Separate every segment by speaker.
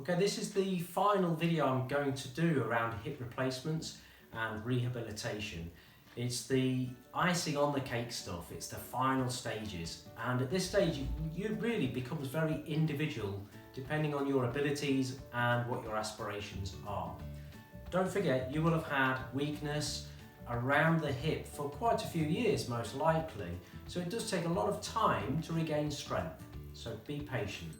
Speaker 1: Okay, this is the final video I'm going to do around hip replacements and rehabilitation. It's the icing on the cake stuff, it's the final stages, and at this stage you really becomes very individual depending on your abilities and what your aspirations are. Don't forget, you will have had weakness around the hip for quite a few years most likely, so it does take a lot of time to regain strength, so be patient.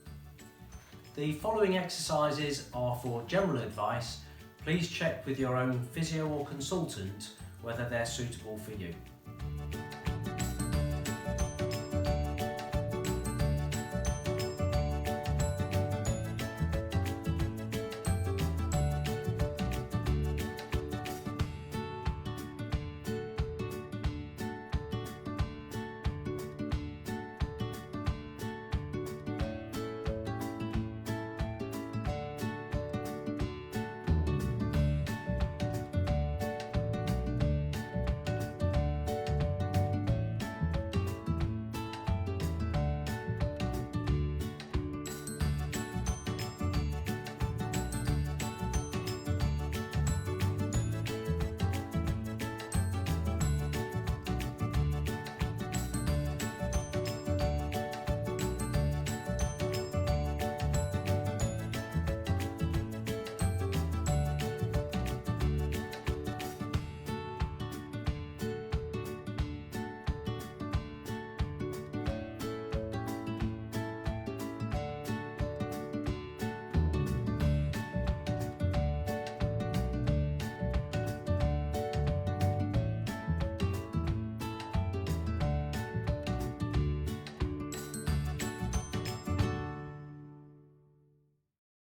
Speaker 1: The following exercises are for general advice. Please check with your own physio or consultant whether they're suitable for you.